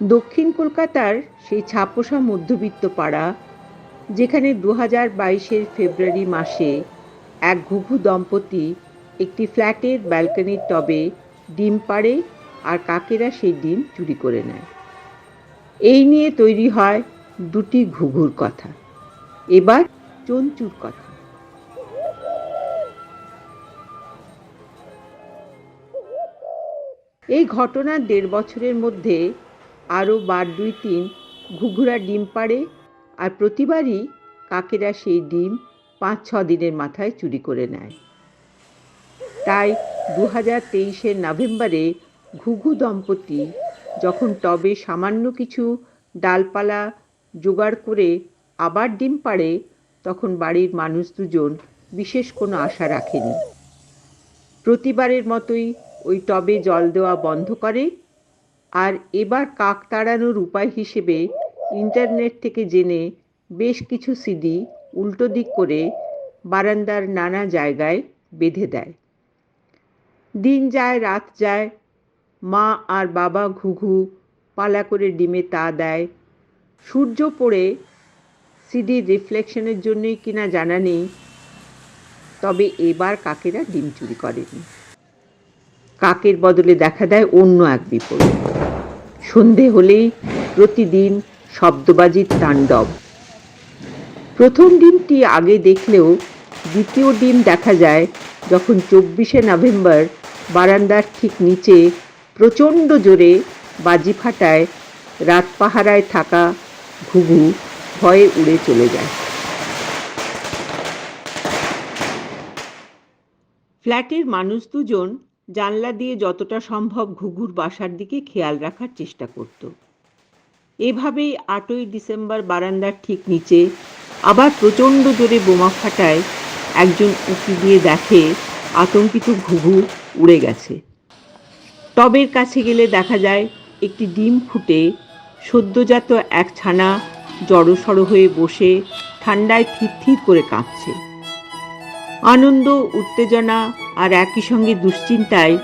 দক্ষিণ কলকাতার সেই ছাপোষা মধ্যবিত্ত পাড়া, যেখানে 2022-এর ফেব্রুয়ারি মাসে এক ঘুঘু দম্পতি একটি ফ্ল্যাটের ব্যালকনির টবে ডিম পাড়ে আর কাকেরা সেই ডিম চুরি করে নেয়। এই নিয়ে তৈরি হয় দুটি ঘুঘুর কথা। এবার চঞ্চুর কথা। এই ঘটনার 1.5 বছরের মধ্যে আরও বার 2-3 ঘুঘুরা ডিম পাড়ে, আর প্রতিবারই কাকেরা সেই ডিম 5-6 দিনের মাথায় চুরি করে নেয়। তাই 2023-এর নভেম্বরে ঘুঘু দম্পতি যখন টবে সামান্য কিছু ডালপালা জোগাড় করে আবার ডিম পাড়ে, তখন বাড়ির মানুষ দুজন বিশেষ কোনো আশা রাখেনি। প্রতিবারের মতোই ওই টবে জল দেওয়া বন্ধ করে, আর এবার কাক তাড়ানোর উপায় হিসেবে ইন্টারনেট থেকে জেনে বেশ কিছু সিডি উল্টো দিক করে বারান্দার নানা জায়গায় বেঁধে দেয়। দিন যায় রাত যায়, মা আর বাবা ঘুঘু পালা করে ডিমে তা দেয়। সূর্য পড়ে সিডির রিফ্লেকশনের জন্যই কিনা জানা নেই, তবে এবার কাকেরা ডিম চুরি করেনি। কাকের বদলে দেখা দেয় অন্য এক বিপদ। সন্ধে হলেই প্রতিদিন শব্দবাজির তাণ্ডব। প্রথম ডিমটি আগে দেখলেও দ্বিতীয় ডিম দেখা যায় যখন 24শে নভেম্বর বারান্দার ঠিক নিচে প্রচণ্ড জোরে বাজি ফাটায়। রাত পাহারায় থাকা ঘুঘু ভয়ে উড়ে চলে যায়। ফ্ল্যাটের মানুষ দুজন জানলা দিয়ে যতটা সম্ভব ঘুঘুর বাসার দিকে খেয়াল রাখার চেষ্টা করত। এভাবেই 8ই ডিসেম্বর বারান্দার ঠিক নিচে আবার প্রচণ্ড জোরে বোমা ফাটায়। একজন উঁকি দিয়ে দেখে আতঙ্কিত ঘুঘু উড়ে গেছে। টবের কাছে গেলে দেখা যায় একটি ডিম ফুটে সদ্যজাত এক ছানা জড়সড় হয়ে বসে ঠান্ডায় থিরথির করে কাঁপছে। আনন্দ, উত্তেজনা আর একই সঙ্গে দুশ্চিন্তায়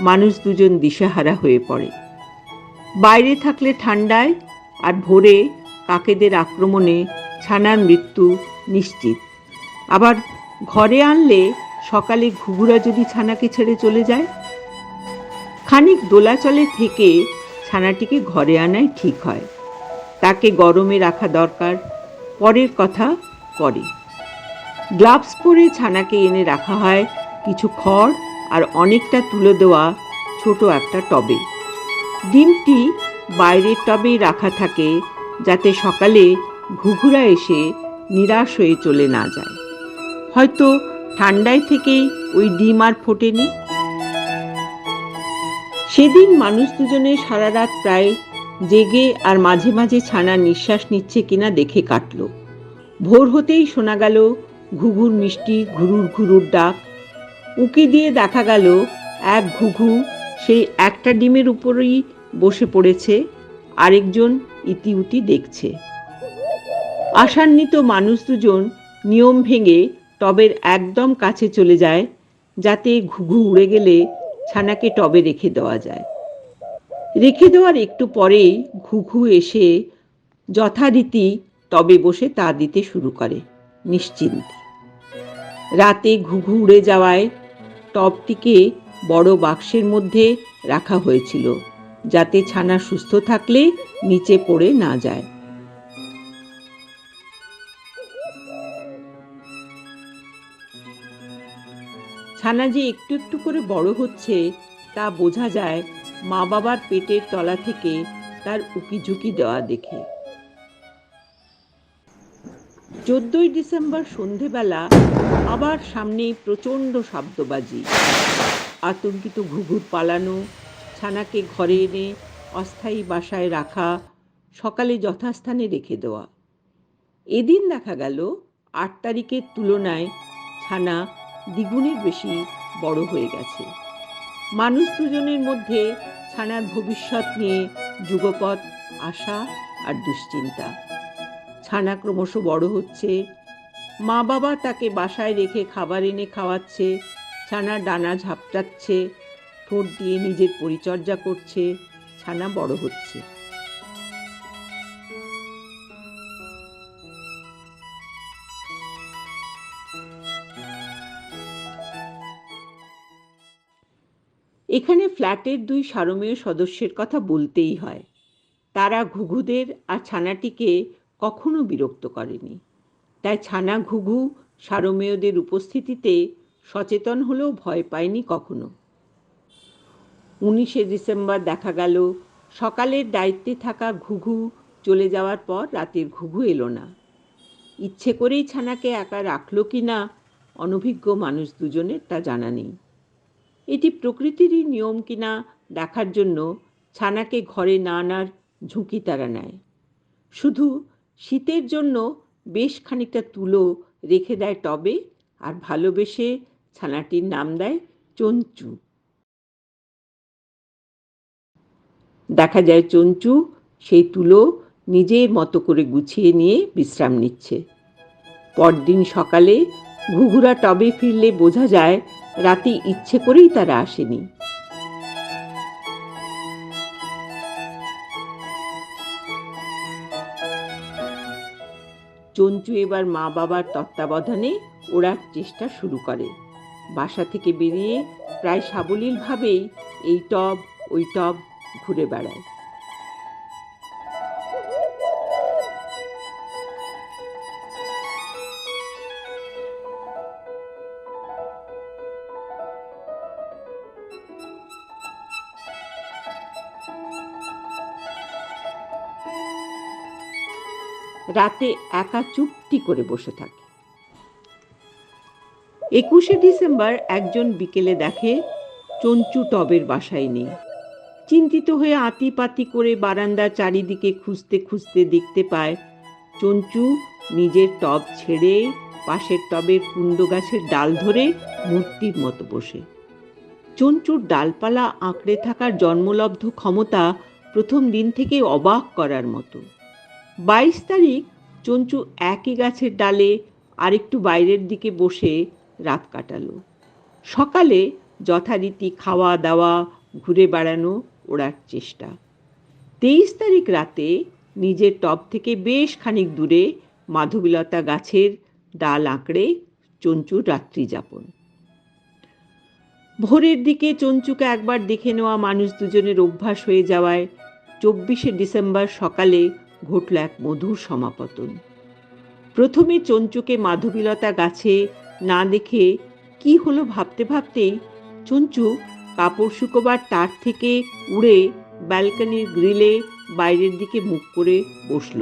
মানুষ দুজন দিশেহারা হয়ে পড়ে। বাইরে থাকলে ঠান্ডায়, আর ভোরে কাকেদের আক্রমণে ছানার মৃত্যু নিশ্চিত। আবার ঘরে আনলে সকালে ঘুঘুরা যদি ছানাকে ছেড়ে চলে যায়, খানিক দোলাচলে থেকে ছানাটিকে ঘরে আনাই ঠিক হয়। তাকে গরমে রাখা দরকার, পরের কথা পরে। গ্লাভস পরে ছানাকে এনে রাখা হয় কিছু খড় আর অনেকটা তুলে দেওয়া ছোট একটা টবে। ডিমটি বাইরের টবেই রাখা থাকে, যাতে সকালে ঘুঘুরা এসে নিরাশ হয়ে চলে না যায়। হয়তো ঠান্ডায় থেকেই ওই ডিম আর ফোটেনি। সেদিন মানুষ দুজনে সারা রাত প্রায় জেগে আর মাঝে মাঝে ছানার নিঃশ্বাস নিচ্ছে কিনা দেখে কাটল। ভোর হতেই শোনা গেল ঘুঘুর মিষ্টি ঘুরুর ঘুরুর ডাক। উঁকি দিয়ে দেখা গেল এক ঘুঘু সেই একটা ডিমের উপরেই বসে পড়েছে, আরেকজন ইতিউতি দেখছে। আশান্বিত মানুষ দুজন নিয়ম ভেঙে টবের একদম কাছে চলে যায়, যাতে ঘুঘু উড়ে গেলে ছানাকে টবে রেখে দেওয়া যায়। রেখে দেওয়ার একটু পরেই ঘুঘু এসে যথারীতি টবে বসে তা দিতে শুরু করে নিশ্চিন্তে। রাতে ঘুঘু উড়ে যাওয়ায় টবটিকে বড় বাক্সের মধ্যে রাখা হয়েছিল, যাতে ছানা সুস্থ থাকলে নিচে পড়ে না যায়। ছানা যে একটু একটু করে বড় হচ্ছে তা বোঝা যায় মা বাবার পেটের তলা থেকে তার উকিঝুঁকি দেওয়া দেখে। 14ই ডিসেম্বর সন্ধেবেলা আবার সামনে প্রচণ্ড শব্দবাজি। আতঙ্কিত ঘুঘুর পালানো, ছানাকে ঘরে এনে অস্থায়ী বাসায় রাখা, সকালে যথাস্থানে রেখে দেওয়া। এদিন দেখা গেল 8 তারিখের তুলনায় ছানা দ্বিগুণের বেশি বড় হয়ে গেছে। মানুষ দুজনের মধ্যে ছানার ভবিষ্যৎ নিয়ে যুগপৎ আশা আর দুশ্চিন্তা। ছানা ক্রমশ বড় হচ্ছে, মা বাবা তাকে বাসায় রেখে খাবার এনে খাওয়াচ্ছে, ছানা ডানা ঝাপটাচ্ছে, ঠোঁট দিয়ে নিজের পরিচর্যা করছে, ছানা বড় হচ্ছে। এখানে ফ্ল্যাটের 2 সারমেয় সদস্যের কথা বলতেই হয়। তারা ঘুঘুদের আর ছানাটিকে কখনো বিরক্ত করেনি। তাই ছানা ঘুঘু সারমেয়দের উপস্থিতিতে সচেতন হলেও ভয় পায়নি কখনো। 19শে ডিসেম্বর দেখা গেল সকালের দায়িত্বে থাকা ঘুঘু চলে যাওয়ার পর রাতের ঘুঘু এলো না। ইচ্ছে করেই ছানাকে একা রাখলো কি না অনভিজ্ঞ মানুষ দুজনের তা জানা নেই। এটি প্রকৃতিরই নিয়ম কিনা দেখার জন্য ছানাকে ঘরে না আনার ঝুঁকি তারা নেয়। শুধু শীতের জন্য বেশ খানিকটা তুলো রেখে দেয় টবে, আর ভালোবেসে ছানাটির নাম দেয় চঞ্চু। দেখা যায় চঞ্চু সেই তুলো নিজের মতো করে গুছিয়ে নিয়ে বিশ্রাম নিচ্ছে। পরদিন সকালে ঘুঘুরা টবে ফিরলে বোঝা যায় রাতে ইচ্ছে করেই তারা আসেনি। চঞ্চু এবার মা বাবার তত্ত্বাবধানে ওড়ার চেষ্টা শুরু করে। বাসা থেকে বেরিয়ে প্রায় সাবলীলভাবেই এই টব ওই টব ঘুরে বেড়ায়। রাতে একা চুপটি করে বসে থাকে। 21শে ডিসেম্বর একজন বিকেলে দেখে চঞ্চু টবের বাসায় নেই। চিন্তিত হয়ে আঁতিপাতি করে বারান্দার চারিদিকে খুঁজতে খুঁজতে দেখতে পায় চঞ্চু নিজের টব ছেড়ে পাশের টবের কুন্দ গাছের ডাল ধরে মূর্তির মতো বসে। চঞ্চুর ডালপালা আঁকড়ে থাকার জন্মলব্ধ ক্ষমতা প্রথম দিন থেকে অবাক করার মতো। 22 তারিখ চঞ্চু একই গাছের ডালে আরেকটু বাইরের দিকে বসে রাত কাটালো। সকালে যথারীতি খাওয়া দাওয়া, ঘুরে বেড়ানো, ওড়ার চেষ্টা। 23 তারিখ রাতে নিজের টব থেকে বেশ খানিক দূরে মাধবীলতা গাছের ডাল আঁকড়ে চঞ্চুর রাত্রি যাপন। ভোরের দিকে চঞ্চুকে একবার দেখে নেওয়া মানুষ দুজনের অভ্যাস হয়ে যাওয়ায় 24শে ডিসেম্বর সকালে ঘটল এক মধুর সমাপতন। প্রথমে চঞ্চুকে মাধবীলতা গাছে না দেখে কি হলো ভাবতে ভাবতেই চঞ্চু কাপড় শুকোবার তার থেকে উড়ে ব্যালকনির গ্রিলে বাইরের দিকে মুখ করে বসল।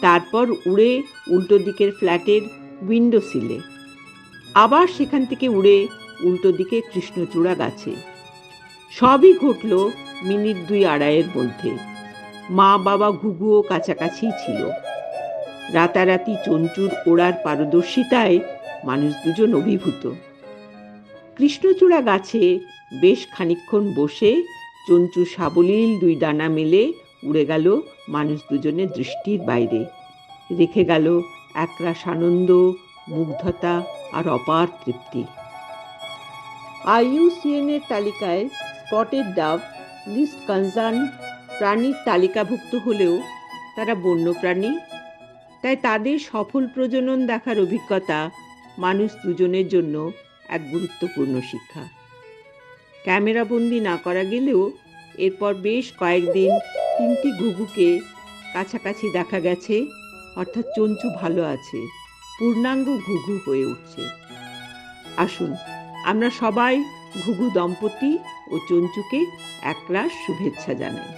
তারপর উড়ে উল্টো দিকের ফ্ল্যাটের উইন্ডো সিলে, আবার সেখান থেকে উড়ে উল্টো দিকে কৃষ্ণচূড়া গাছে। সবই ঘটল মিনিট 2-2.5 মধ্যে। মা বাবা ঘুঘুও কাছাকাছি ছিল। রাতারাতি চঞ্চুর ওড়ার পারদর্শিতায় মানুষ দুজন অভিভূত। কৃষ্ণচূড়া গাছে বেশ খানিকক্ষণ বসে চঞ্চু সাবলীল 2 ডানা মেলে উড়ে গেল মানুষ দুজনের দৃষ্টির বাইরে, রেখে গেল একরাশ আনন্দ, মুগ্ধতা আর অপার তৃপ্তি। IUCN এর তালিকায় স্পটেড ডাভ লিস্ট কনসার্ন প্রাণীর তালিকাভুক্ত হলেও তারা বন্যপ্রাণী, তাই তাদের সফল প্রজনন দেখার অভিজ্ঞতা মানুষ দুজনের জন্য এক গুরুত্বপূর্ণ শিক্ষা। ক্যামেরাবন্দি না করা গেলেও এরপর বেশ কয়েকদিন 3টি ঘুঘুকে কাছাকাছি দেখা গেছে, অর্থাৎ চঞ্চু ভালো আছে, পূর্ণাঙ্গ ঘুঘু হয়ে উঠছে। আসুন আমরা সবাই ঘুঘু দম্পতি ও চঞ্চুকে একরাশ শুভেচ্ছা জানাই।